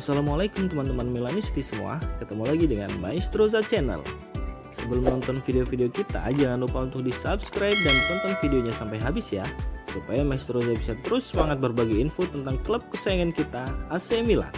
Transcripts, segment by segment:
Assalamualaikum teman-teman Milanisti semua, ketemu lagi dengan Maestroza Channel. Sebelum nonton video-video kita, jangan lupa untuk di subscribe dan tonton videonya sampai habis ya, supaya Maestroza bisa terus semangat berbagi info tentang klub kesayangan kita, AC Milan.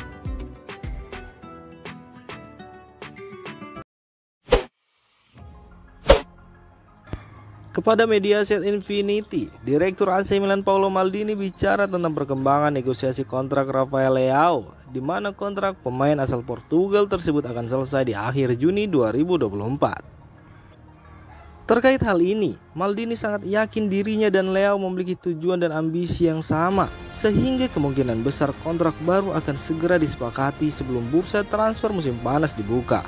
Kepada media Set Infinity, Direktur AC Milan Paolo Maldini bicara tentang perkembangan negosiasi kontrak Rafael Leao, di mana kontrak pemain asal Portugal tersebut akan selesai di akhir Juni 2024. Terkait hal ini, Maldini sangat yakin dirinya dan Leao memiliki tujuan dan ambisi yang sama, sehingga kemungkinan besar kontrak baru akan segera disepakati sebelum bursa transfer musim panas dibuka.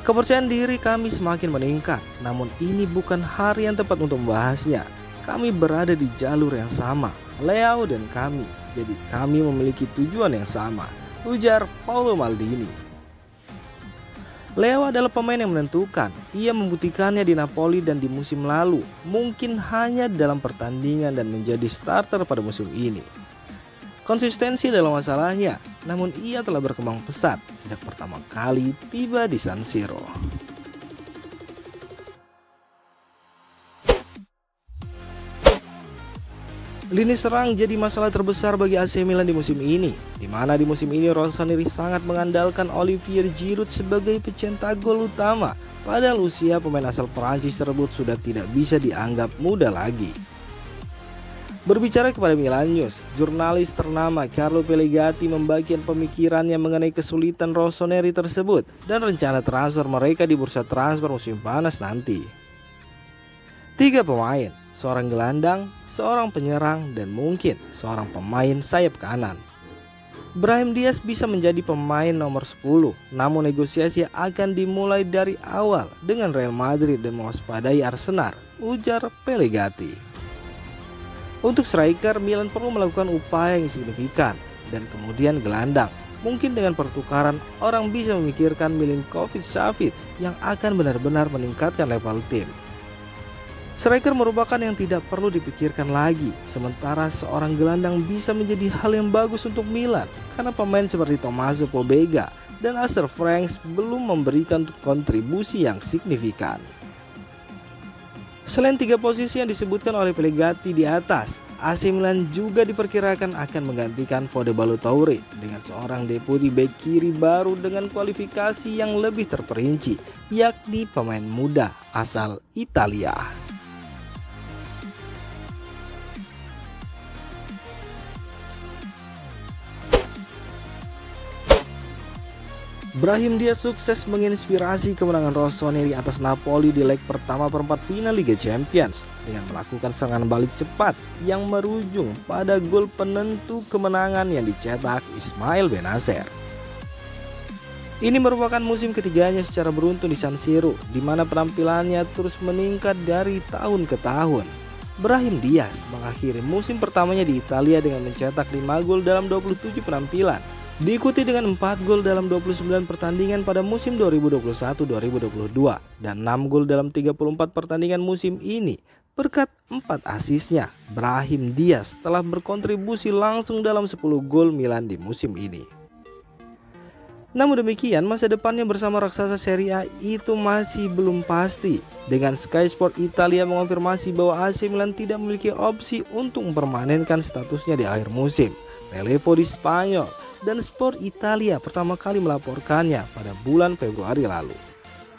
Kepercayaan diri kami semakin meningkat, namun ini bukan hari yang tepat untuk membahasnya. Kami berada di jalur yang sama, Leao dan kami, jadi kami memiliki tujuan yang sama, ujar Paolo Maldini. Leao adalah pemain yang menentukan, ia membuktikannya di Napoli dan di musim lalu, mungkin hanya dalam pertandingan dan menjadi starter pada musim ini. Konsistensi adalah masalahnya, namun ia telah berkembang pesat sejak pertama kali tiba di San Siro. Lini serang jadi masalah terbesar bagi AC Milan di musim ini, di mana di musim ini Rossoneri sangat mengandalkan Olivier Giroud sebagai pencetak gol utama, padahal usia pemain asal Perancis tersebut sudah tidak bisa dianggap muda lagi. Berbicara kepada Milan News, jurnalis ternama Carlo Pellegatti membagikan pemikirannya mengenai kesulitan Rossoneri tersebut dan rencana transfer mereka di bursa transfer musim panas nanti. 3 pemain, seorang gelandang, seorang penyerang, dan mungkin seorang pemain sayap kanan. Brahim Diaz bisa menjadi pemain nomor 10, namun negosiasi akan dimulai dari awal dengan Real Madrid dan mewaspadai Arsenal, ujar Pellegatti. Untuk striker, Milan perlu melakukan upaya yang signifikan dan kemudian gelandang. Mungkin dengan pertukaran, orang bisa memikirkan Milinkovic-Savic yang akan benar-benar meningkatkan level tim. Striker merupakan yang tidak perlu dipikirkan lagi, sementara seorang gelandang bisa menjadi hal yang bagus untuk Milan karena pemain seperti Tommaso Pobega dan Astor Franks belum memberikan kontribusi yang signifikan. Selain 3 posisi yang disebutkan oleh Pellegatti di atas, AC Milan juga diperkirakan akan menggantikan Fode Ballo-Touré dengan seorang deputi bek kiri baru dengan kualifikasi yang lebih terperinci, yakni pemain muda asal Italia. Brahim Diaz sukses menginspirasi kemenangan Rossoneri atas Napoli di leg pertama perempat final Liga Champions dengan melakukan serangan balik cepat yang merujung pada gol penentu kemenangan yang dicetak Ismail Benacer. Ini merupakan musim ketiganya secara beruntun di San Siro, di mana penampilannya terus meningkat dari tahun ke tahun. Brahim Diaz mengakhiri musim pertamanya di Italia dengan mencetak 5 gol dalam 27 penampilan. Diikuti dengan 4 gol dalam 29 pertandingan pada musim 2021-2022 dan 6 gol dalam 34 pertandingan musim ini. Berkat 4 asisnya, Brahim Diaz telah berkontribusi langsung dalam 10 gol Milan di musim ini. Namun demikian, masa depannya bersama raksasa Serie A itu masih belum pasti. Dengan Sky Sport Italia mengonfirmasi bahwa AC Milan tidak memiliki opsi untuk mempermanenkan statusnya di akhir musim. Relevo di Spanyol dan Sport Italia pertama kali melaporkannya pada bulan Februari lalu.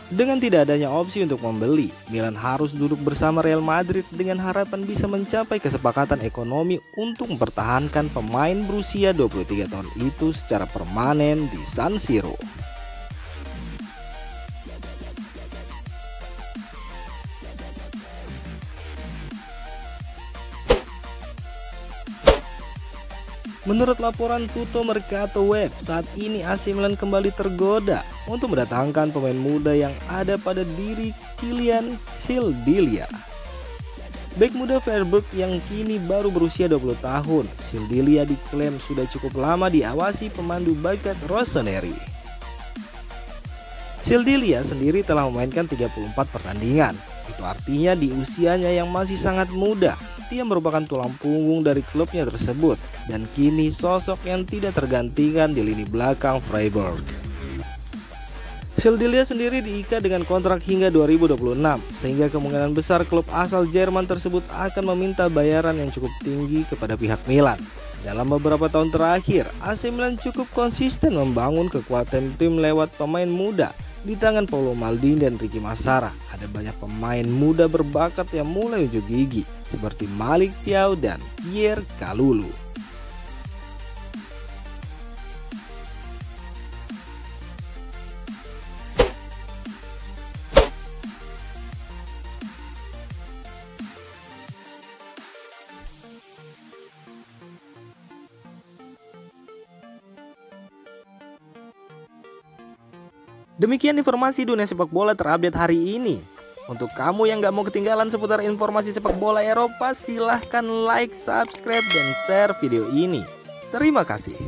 Dengan tidak adanya opsi untuk membeli, Milan harus duduk bersama Real Madrid dengan harapan bisa mencapai kesepakatan ekonomi untuk mempertahankan pemain berusia 23 tahun itu secara permanen di San Siro. Menurut laporan Tutto Mercato Web, saat ini AC Milan kembali tergoda untuk mendatangkan pemain muda yang ada pada diri Kylian Sildilia. Bek muda Freiburg yang kini baru berusia 20 tahun, Sildilia diklaim sudah cukup lama diawasi pemandu bakat Rossoneri. Sildilia sendiri telah memainkan 34 pertandingan. Itu artinya di usianya yang masih sangat muda, dia merupakan tulang punggung dari klubnya tersebut dan kini sosok yang tidak tergantikan di lini belakang Freiburg. Schildilja sendiri diikat dengan kontrak hingga 2026, sehingga kemungkinan besar klub asal Jerman tersebut akan meminta bayaran yang cukup tinggi kepada pihak Milan. Dalam beberapa tahun terakhir, AC Milan cukup konsisten membangun kekuatan tim lewat pemain muda. Di tangan Paolo Maldini dan Ricky Massara, ada banyak pemain muda berbakat yang mulai unjuk gigi, seperti Malick Thiaw dan Pierre Kalulu. Demikian informasi dunia sepak bola terupdate hari ini. Untuk kamu yang gak mau ketinggalan seputar informasi sepak bola Eropa, silahkan like, subscribe, dan share video ini. Terima kasih.